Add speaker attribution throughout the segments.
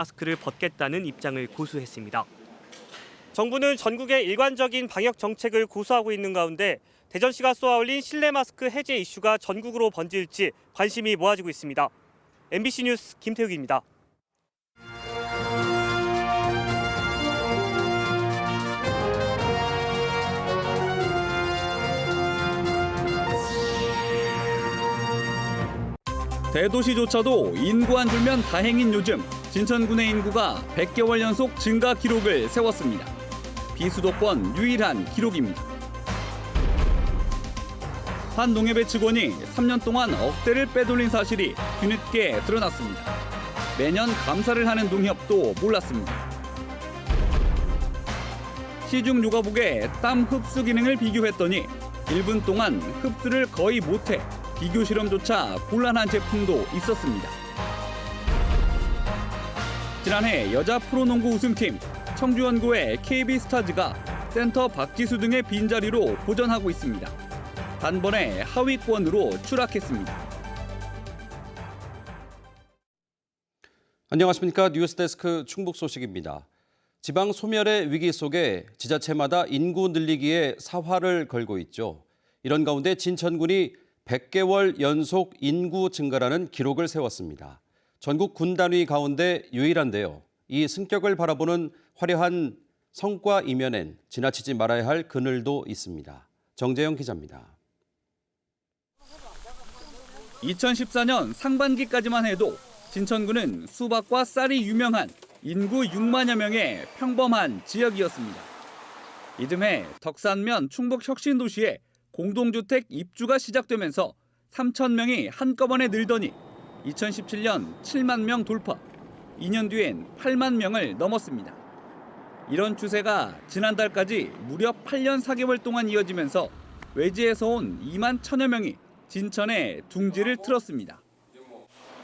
Speaker 1: 마스크를 벗겠다는 입장을 고수했습니다. 정부는 전국의 일관적인 방역 정책을 고수하고 있는 가운데 대전시가 쏘아올린 실내 마스크 해제 이슈가 전국으로 번질지 관심이 모아지고 있습니다. MBC 뉴스 김태욱입니다.
Speaker 2: 대도시조차도 인구 안 줄면 다행인 요즘 진천군의 인구가 100개월 연속 증가 기록을 세웠습니다. 비수도권 유일한 기록입니다. 한 농협의 직원이 3년 동안 억대를 빼돌린 사실이 뒤늦게 드러났습니다. 매년 감사를 하는 농협도 몰랐습니다. 시중 요가복의 땀 흡수 기능을 비교했더니 1분 동안 흡수를 거의 못해 비교 실험조차 곤란한 제품도 있었습니다. 지난해 여자 프로농구 우승팀 청주연고의 KB스타즈가 센터 박지수 등의 빈자리로 보전하고 있습니다. 단번에 하위권으로 추락했습니다.
Speaker 3: 안녕하십니까. 뉴스데스크 충북 소식입니다. 지방 소멸의 위기 속에 지자체마다 인구 늘리기에 사활을 걸고 있죠. 이런 가운데 진천군이 100개월 연속 인구 증가라는 기록을 세웠습니다. 전국 군 단위 가운데 유일한데요. 이 승격을 바라보는 화려한 성과 이면엔 지나치지 말아야 할 그늘도 있습니다. 정재영 기자입니다.
Speaker 2: 2014년 상반기까지만 해도 진천군은 수박과 쌀이 유명한 인구 6만여 명의 평범한 지역이었습니다. 이듬해 덕산면 충북 혁신도시에 공동주택 입주가 시작되면서 3천 명이 한꺼번에 늘더니 2017년 7만 명 돌파, 2년 뒤엔 8만 명을 넘었습니다. 이런 추세가 지난달까지 무려 8년 4개월 동안 이어지면서 외지에서 온 2만 1천여 명이 진천에 둥지를 틀었습니다.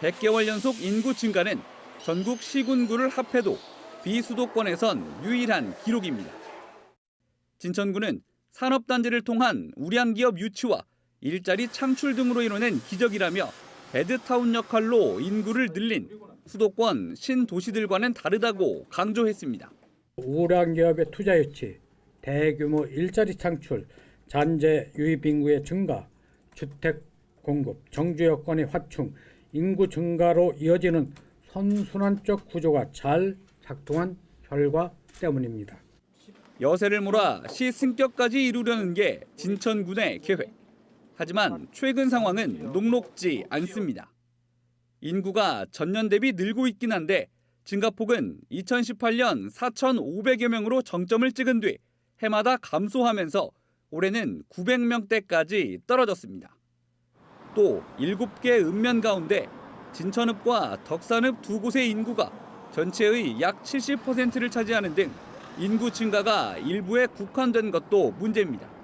Speaker 2: 100개월 연속 인구 증가는 전국 시군구를 합해도 비수도권에선 유일한 기록입니다. 진천구는 산업단지를 통한 우량기업 유치와 일자리 창출 등으로 이뤄낸 기적이라며 베드타운 역할로 인구를 늘린 수도권 신도시들과는 다르다고 강조했습니다.
Speaker 4: 우량기업의 투자 유치, 대규모 일자리 창출, 잔재 유입 인구의 증가, 주택 공급, 정주 여건의 확충, 인구 증가로 이어지는 선순환적 구조가 잘 작동한 결과 때문입니다.
Speaker 2: 여세를 몰아 시 승격까지 이루려는 게 진천군의 계획. 하지만 최근 상황은 녹록지 않습니다. 인구가 전년 대비 늘고 있긴 한데 증가폭은 2018년 4,500여 명으로 정점을 찍은 뒤 해마다 감소하면서 올해는 900명대까지 떨어졌습니다. 또 7개 읍면 가운데 진천읍과 덕산읍 두 곳의 인구가 전체의 약 70%를 차지하는 등 인구 증가가 일부에 국한된 것도 문제입니다.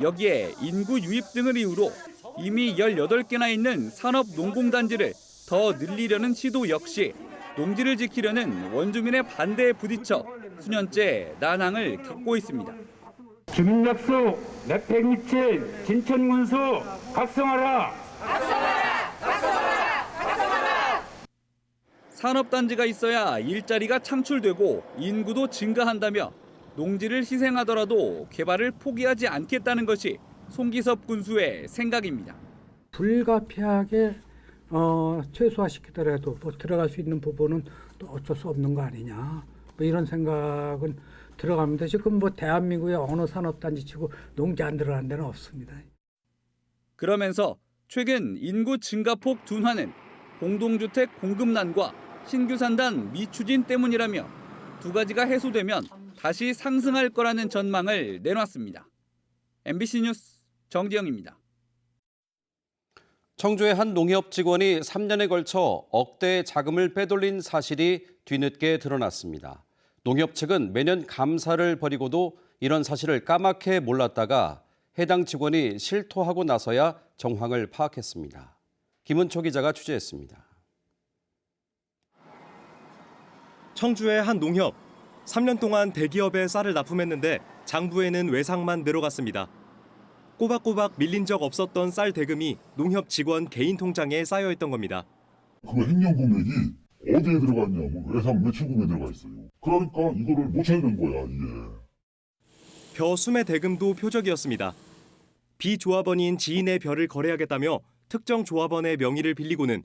Speaker 2: 여기에 인구 유입 등을 이유로 이미 18개나 있는 산업농공단지를 더 늘리려는 시도 역시 농지를 지키려는 원주민의 반대에 부딪혀 수년째 난항을 겪고 있습니다.
Speaker 5: 주민약속 내127 진천군수 각성하라!
Speaker 2: 산업단지가 있어야 일자리가 창출되고 인구도 증가한다며 농지를 희생하더라도 개발을 포기하지 않겠다는 것이 송기섭 군수의 생각입니다.
Speaker 4: 불가피하게 최소화시키더라도 들어갈 수 있는 부분은 또 어쩔 수 없는 거 아니냐, 이런 생각은 들어갑니다. 지금 대한민국의 어느 산업단지치고 농지 안 들어가는 데는 없습니다.
Speaker 2: 그러면서 최근 인구 증가폭 둔화는 공동주택 공급난과 신규 산단 미추진 때문이라며 두 가지가 해소되면 다시 상승할 거라는 전망을 내놨습니다. MBC 뉴스 정재영입니다.
Speaker 3: 청주의 한 농협 직원이 3년에 걸쳐 억대의 자금을 빼돌린 사실이 뒤늦게 드러났습니다. 농협 측은 매년 감사를 벌이고도 이런 사실을 까맣게 몰랐다가 해당 직원이 실토하고 나서야 정황을 파악했습니다. 김은초 기자가 취재했습니다.
Speaker 6: 청주의 한 농협. 3년 동안 대기업에 쌀을 납품했는데 장부에는 외상만 늘어갔습니다. 꼬박꼬박 밀린 적 없었던 쌀 대금이 농협 직원 개인 통장에 쌓여있던 겁니다.
Speaker 7: 그 횡령 금액이 어디에 들어갔냐면 외상 매출금에 들어가 있어요. 그러니까 이거를 못 찾는 거야, 이게.
Speaker 6: 벼 수매 대금도 표적이었습니다. 비조합원인 지인의 벼를 거래하겠다며 특정 조합원의 명의를 빌리고는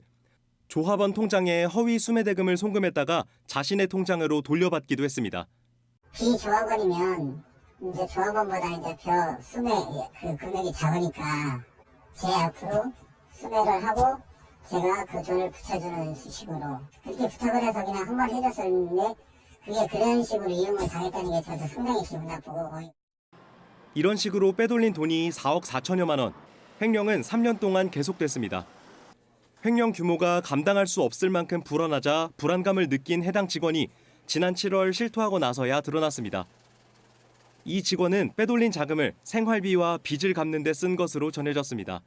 Speaker 6: 조합원 통장에 허위 수매 대금을 송금했다가 자신의 통장으로 돌려받기도 했습니다.
Speaker 8: 비조합원이면 이제 조합원보다 이제 벼 수매 그 금액이 작으니까 제 앞으로 수매를 하고 제가 그 돈을 붙여주는 식으로 그렇게 부탁을 해서 그냥 한 번 해줬었는데 그게 그런 식으로 이용을 당했다는 게 저도 상당히 기분 나쁘고.
Speaker 6: 이런 식으로 빼돌린 돈이 4억 4천여만 원. 횡령은 3년 동안 계속됐습니다. 횡령 규모가 감당할 수 없을 만큼 불어나자 불안감을 느낀 해당 직원이 지난 7월 실토하고 나서야 드러났습니다. 이 직원은 빼돌린 자금을 생활비와 빚을 갚는 데 쓴 것으로 전해졌습니다.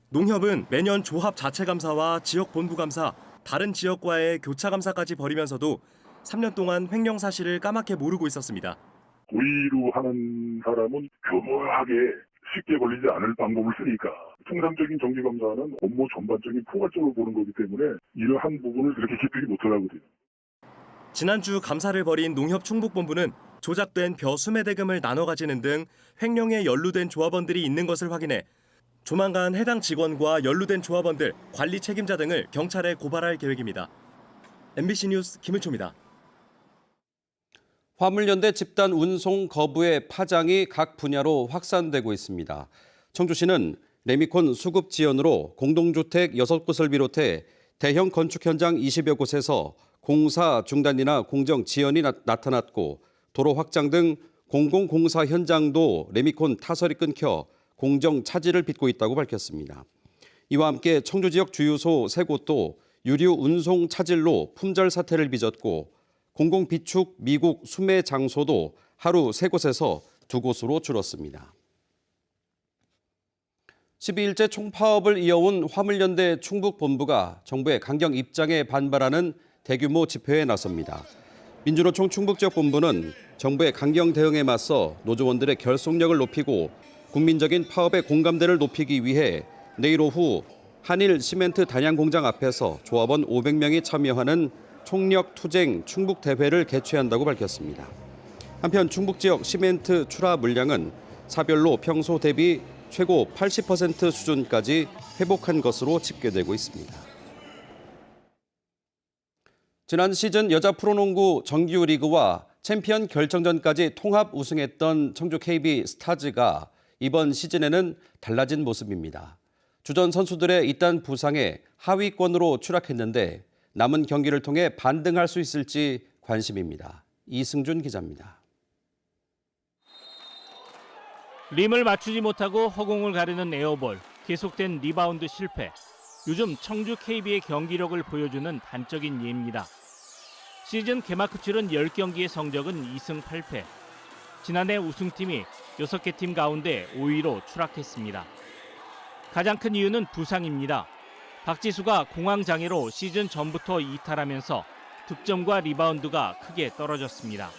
Speaker 6: 농협은 매년 조합 자체 감사와 지역 본부 감사, 다른 지역과의 교차 감사까지 벌이면서도 3년 동안 횡령 사실을 까맣게 모르고 있었습니다.
Speaker 7: 고의로 하는 사람은 교묘하게 쉽게 걸리지 않을 방법을 쓰니까 통상적인 정기감사는 업무 전반적인 포괄적으로 보는 거기 때문에 이러한 부분을 그렇게 깊이 못하거든요.
Speaker 6: 지난주 감사를 벌인 농협 충북본부는 조작된 벼 수매 대금을 나눠 가지는 등 횡령에 연루된 조합원들이 있는 것을 확인해 조만간 해당 직원과 연루된 조합원들, 관리 책임자 등을 경찰에 고발할 계획입니다. MBC 뉴스 김은초입니다.
Speaker 3: 화물연대 집단 운송 거부의 파장이 각 분야로 확산되고 있습니다. 청주시는 레미콘 수급 지연으로 공동주택 6곳을 비롯해 대형 건축 현장 20여 곳에서 공사 중단이나 공정 지연이 나타났고 도로 확장 등 공공공사 현장도 레미콘 타설이 끊겨 공정 차질을 빚고 있다고 밝혔습니다. 이와 함께 청주 지역 주유소 3곳도 유류 운송 차질로 품절 사태를 빚었고 공공비축 미국 수매 장소도 하루 3곳에서 2곳으로 줄었습니다. 12일째 총파업을 이어온 화물연대 충북본부가 정부의 강경 입장에 반발하는 대규모 집회에 나섭니다. 민주노총 충북지역본부는 정부의 강경 대응에 맞서 노조원들의 결속력을 높이고 국민적인 파업의 공감대를 높이기 위해 내일 오후 한일 시멘트 단양 공장 앞에서 조합원 500명이 참여하는 총력 투쟁 충북 대회를 개최한다고 밝혔습니다. 한편 충북 지역 시멘트 출하 물량은 사별로 평소 대비 최고 80% 수준까지 회복한 것으로 집계되고 있습니다. 지난 시즌 여자 프로농구 정규리그와 챔피언 결정전까지 통합 우승했던 청주 KB 스타즈가 이번 시즌에는 달라진 모습입니다. 주전 선수들의 잇단 부상에 하위권으로 추락했는데 남은 경기를 통해 반등할 수 있을지 관심입니다. 이승준 기자입니다.
Speaker 9: 림을 맞추지 못하고 허공을 가르는 에어볼, 계속된 리바운드 실패. 요즘 청주 KB의 경기력을 보여주는 단적인 예입니다. 시즌 개막 후 치른 10경기의 성적은 2승 8패. 지난해 우승팀이 6개 팀 가운데 5위로 추락했습니다. 가장 큰 이유는 부상입니다. 박지수가 공황장애로 시즌 전부터 이탈하면서 득점과 리바운드가 크게 떨어졌습니다.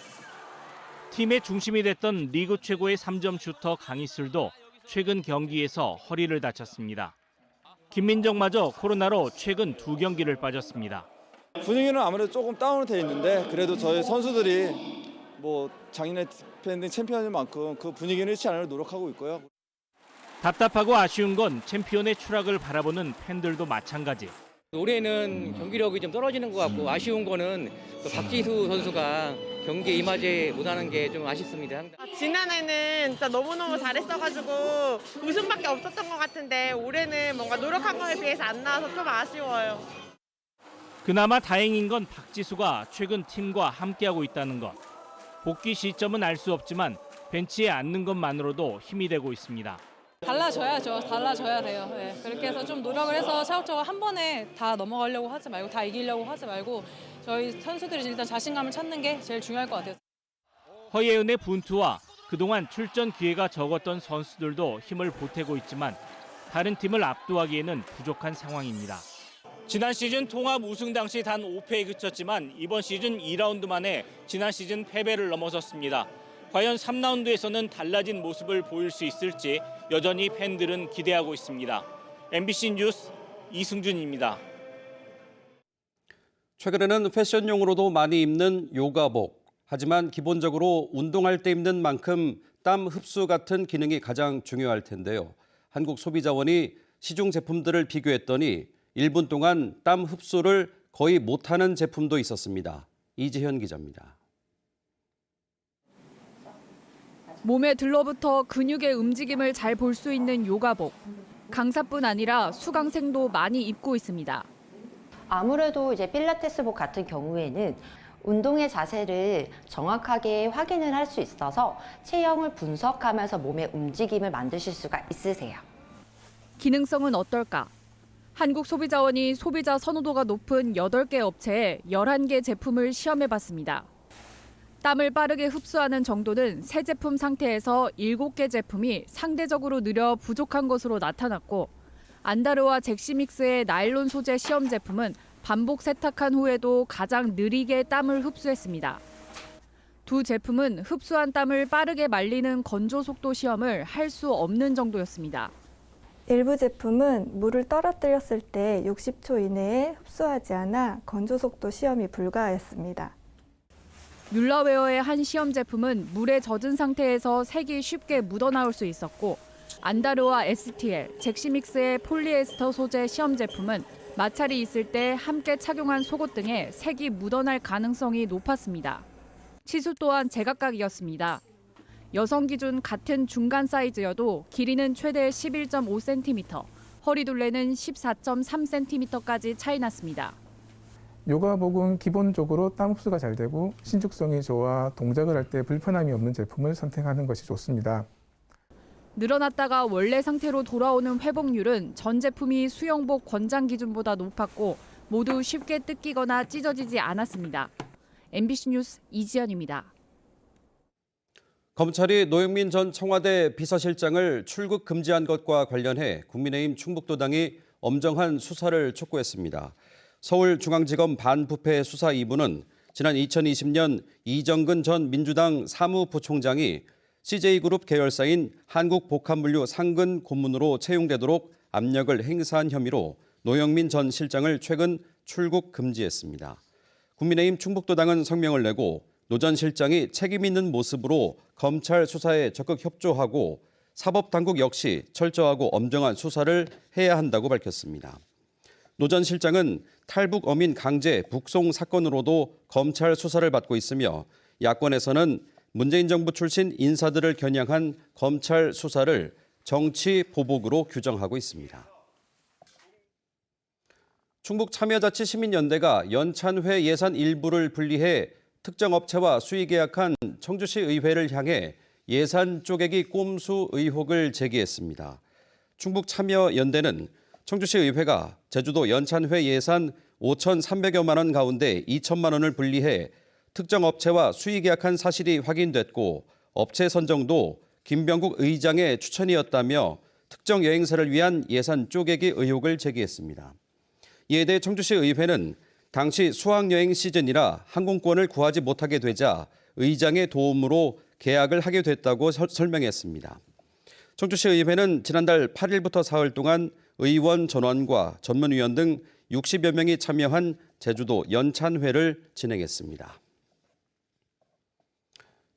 Speaker 9: 팀의 중심이 됐던 리그 최고의 3점 슈터 강희슬도 최근 경기에서 허리를 다쳤습니다. 김민정마저 코로나로 최근 2경기를 빠졌습니다.
Speaker 10: 분위기는 아무래도 조금 다운돼 있는데 그래도 저희 선수들이 작년에 디펜딩 챔피언인 만큼 그 분위기는 잃지 않으려 노력하고 있고요.
Speaker 9: 답답하고 아쉬운 건 챔피언의 추락을 바라보는 팬들도 마찬가지.
Speaker 11: 올해는 경기력이 좀 떨어지는 것 같고 아쉬운 거는 박지수 선수가 경기에 임하지 못하는 게 좀 아쉽습니다.
Speaker 12: 지난해는 진짜 너무너무 잘했어가지고 우승밖에 없었던 것 같은데 올해는 뭔가 노력한 거에 비해서 안 나와서 좀 아쉬워요.
Speaker 9: 그나마 다행인 건 박지수가 최근 팀과 함께하고 있다는 것. 복귀 시점은 알 수 없지만 벤치에 앉는 것만으로도 힘이 되고 있습니다.
Speaker 13: 달라져야죠. 달라져야 돼요. 네. 그렇게 해서 좀 노력을 해서 차곡차곡 한 번에 다 넘어가려고 하지 말고 다 이기려고 하지 말고 저희 선수들이 일단 자신감을 찾는 게 제일 중요할 것 같아요.
Speaker 9: 허예은의 분투와 그동안 출전 기회가 적었던 선수들도 힘을 보태고 있지만 다른 팀을 압도하기에는 부족한 상황입니다. 지난 시즌 통합 우승 당시 단 5패에 그쳤지만 이번 시즌 2라운드 만에 지난 시즌 패배를 넘어섰습니다. 과연 3라운드에서는 달라진 모습을 보일 수 있을지 여전히 팬들은 기대하고 있습니다. MBC 뉴스 이승준입니다.
Speaker 3: 최근에는 패션용으로도 많이 입는 요가복. 하지만 기본적으로 운동할 때 입는 만큼 땀 흡수 같은 기능이 가장 중요할 텐데요. 한국소비자원이 시중 제품들을 비교했더니 1분 동안 땀 흡수를 거의 못하는 제품도 있었습니다. 이지현 기자입니다.
Speaker 14: 몸에 들러붙어 근육의 움직임을 잘 볼 수 있는 요가복. 강사뿐 아니라 수강생도 많이 입고 있습니다.
Speaker 15: 아무래도 이제 필라테스복 같은 경우에는 운동의 자세를 정확하게 확인을 할 수 있어서 체형을 분석하면서 몸의 움직임을 만드실 수가 있으세요.
Speaker 14: 기능성은 어떨까? 한국소비자원이 소비자 선호도가 높은 8개 업체에 11개 제품을 시험해봤습니다. 땀을 빠르게 흡수하는 정도는 새 제품 상태에서 7개 제품이 상대적으로 느려 부족한 것으로 나타났고, 안다르와 잭시믹스의 나일론 소재 시험 제품은 반복 세탁한 후에도 가장 느리게 땀을 흡수했습니다. 두 제품은 흡수한 땀을 빠르게 말리는 건조 속도 시험을 할 수 없는 정도였습니다.
Speaker 16: 일부 제품은 물을 떨어뜨렸을 때 60초 이내에 흡수하지 않아 건조 속도 시험이 불가하였습니다.
Speaker 14: 뮬러웨어의 한 시험 제품은 물에 젖은 상태에서 색이 쉽게 묻어나올 수 있었고, 안다르와 STL, 잭시믹스의 폴리에스터 소재 시험 제품은 마찰이 있을 때 함께 착용한 속옷 등에 색이 묻어날 가능성이 높았습니다. 치수 또한 제각각이었습니다. 여성 기준 같은 중간 사이즈여도 길이는 최대 11.5cm, 허리 둘레는 14.3cm까지 차이 났습니다.
Speaker 17: 요가복은 기본적으로 땀 흡수가 잘 되고 신축성이 좋아 동작을 할 때 불편함이 없는 제품을 선택하는 것이 좋습니다.
Speaker 14: 늘어났다가 원래 상태로 돌아오는 회복률은 전 제품이 수영복 권장 기준보다 높았고 모두 쉽게 뜯기거나 찢어지지 않았습니다. MBC 뉴스 이지연입니다.
Speaker 3: 검찰이 노영민 전 청와대 비서실장을 출국 금지한 것과 관련해 국민의힘 충북도당이 엄정한 수사를 촉구했습니다. 서울중앙지검 반부패 수사 2부는 지난 2020년 이정근 전 민주당 사무부총장이 CJ그룹 계열사인 한국복합물류 상근 고문으로 채용되도록 압력을 행사한 혐의로 노영민 전 실장을 최근 출국 금지했습니다. 국민의힘 충북도당은 성명을 내고 노 전 실장이 책임 있는 모습으로 검찰 수사에 적극 협조하고 사법당국 역시 철저하고 엄정한 수사를 해야 한다고 밝혔습니다. 노 전 실장은 탈북 어민 강제 북송 사건으로도 검찰 수사를 받고 있으며 야권에서는 문재인 정부 출신 인사들을 겨냥한 검찰 수사를 정치 보복으로 규정하고 있습니다. 충북참여자치시민연대가 연찬회 예산 일부를 분리해 특정 업체와 수의 계약한 청주시 의회를 향해 예산 쪼개기 꼼수 의혹을 제기했습니다. 충북참여연대는 청주시 의회가 제주도 연찬회 예산 5,300여만 원 가운데 2천만 원을 분리해 특정 업체와 수의 계약한 사실이 확인됐고 업체 선정도 김병국 의장의 추천이었다며 특정 여행사를 위한 예산 쪼개기 의혹을 제기했습니다. 이에 대해 청주시 의회는 당시 수학여행 시즌이라 항공권을 구하지 못하게 되자 의장의 도움으로 계약을 하게 됐다고 설명했습니다. 청주시 의회는 지난달 8일부터 사흘 동안 의원 전원과 전문위원 등 60여 명이 참여한 제주도 연찬회를 진행했습니다.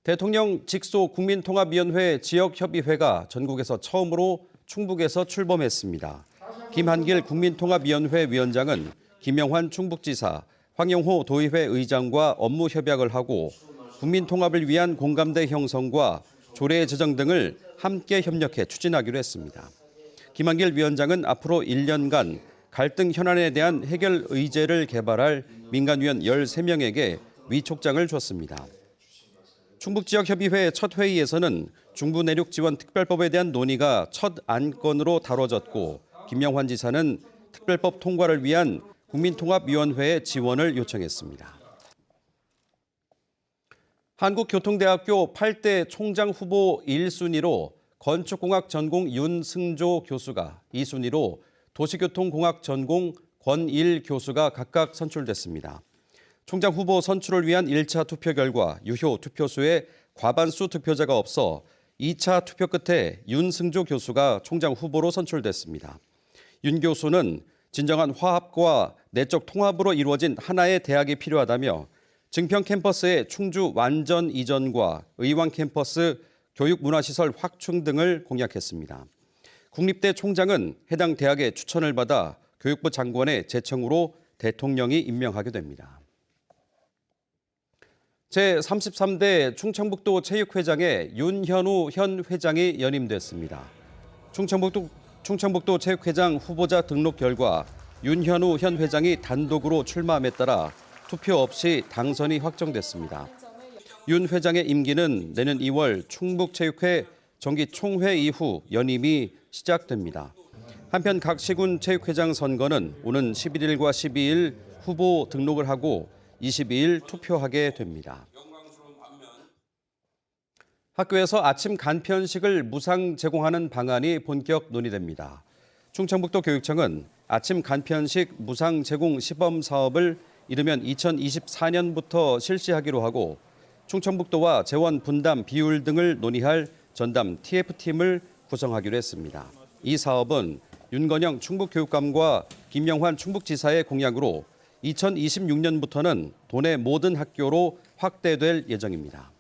Speaker 3: 대통령 직속 국민통합위원회 지역협의회가 전국에서 처음으로 충북에서 출범했습니다. 김한길 국민통합위원회 위원장은 김영환 충북지사, 황영호 도의회 의장과 업무 협약을 하고 국민통합을 위한 공감대 형성과 조례 제정 등을 함께 협력해 추진하기로 했습니다. 김한길 위원장은 앞으로 1년간 갈등 현안에 대한 해결 의제를 개발할 민간위원 13명에게 위촉장을 줬습니다. 충북지역협의회 첫 회의에서는 중부내륙지원특별법에 대한 논의가 첫 안건으로 다뤄졌고 김영환 지사는 특별법 통과를 위한 국민통합위원회의 지원을 요청했습니다. 한국교통대학교 8대 총장 후보 1순위로 건축공학 전공 윤승조 교수가 2순위로 도시교통공학 전공 권일 교수가 각각 선출됐습니다. 총장 후보 선출을 위한 1차 투표 결과 유효 투표수의 과반수 투표자가 없어 2차 투표 끝에 윤승조 교수가 총장 후보로 선출됐습니다. 윤 교수는 진정한 화합과 내적 통합으로 이루어진 하나의 대학이 필요하다며 증평 캠퍼스의 충주 완전 이전과 의왕 캠퍼스 교육문화시설 확충 등을 공약했습니다. 국립대 총장은 해당 대학의 추천을 받아 교육부 장관의 제청으로 대통령이 임명하게 됩니다. 제33대 충청북도 체육회장에 윤현우 현 회장이 연임됐습니다. 충청북도 체육회장 후보자 등록 결과 윤현우 현 회장이 단독으로 출마함에 따라 투표 없이 당선이 확정됐습니다. 윤 회장의 임기는 내년 2월 충북체육회 정기 총회 이후 연임이 시작됩니다. 한편 각 시군 체육회장 선거는 오는 11일과 12일 후보 등록을 하고 22일 투표하게 됩니다. 학교에서 아침 간편식을 무상 제공하는 방안이 본격 논의됩니다. 충청북도 교육청은 아침 간편식 무상 제공 시범 사업을 이르면 2024년부터 실시하기로 하고 충청북도와 재원 분담 비율 등을 논의할 전담 TF팀을 구성하기로 했습니다. 이 사업은 윤건영 충북교육감과 김영환 충북지사의 공약으로 2026년부터는 도내 모든 학교로 확대될 예정입니다.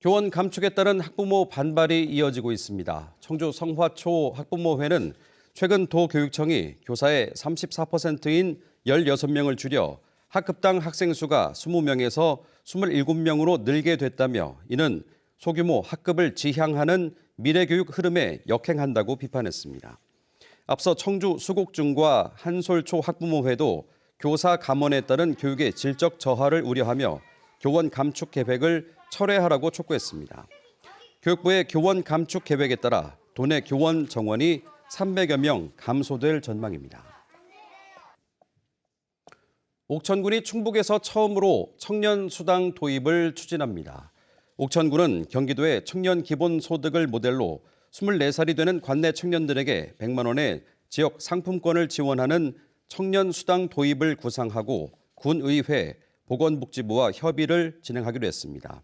Speaker 3: 교원 감축에 따른 학부모 반발이 이어지고 있습니다. 청주 성화초 학부모회는 최근 도교육청이 교사의 34%인 16명을 줄여 학급당 학생 수가 20명에서 27명으로 늘게 됐다며 이는 소규모 학급을 지향하는 미래교육 흐름에 역행한다고 비판했습니다. 앞서 청주 수곡중과 한솔초 학부모회도 교사 감원에 따른 교육의 질적 저하를 우려하며 교원 감축 계획을 철회하라고 촉구했습니다. 교육부의 교원 감축 계획에 따라 도내 교원 정원이 300여 명 감소될 전망입니다. 옥천군이 충북에서 처음으로 청년 수당 도입을 추진합니다. 옥천군은 경기도의 청년 기본소득을 모델로 24살이 되는 관내 청년들에게 100만 원의 지역 상품권을 지원하는 청년 수당 도입을 구상하고 군의회, 보건복지부와 협의를 진행하기로 했습니다.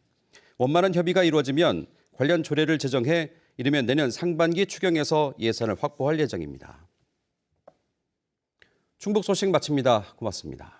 Speaker 3: 원만한 협의가 이루어지면 관련 조례를 제정해 이르면 내년 상반기 추경에서 예산을 확보할 예정입니다. 충북 소식 마칩니다. 고맙습니다.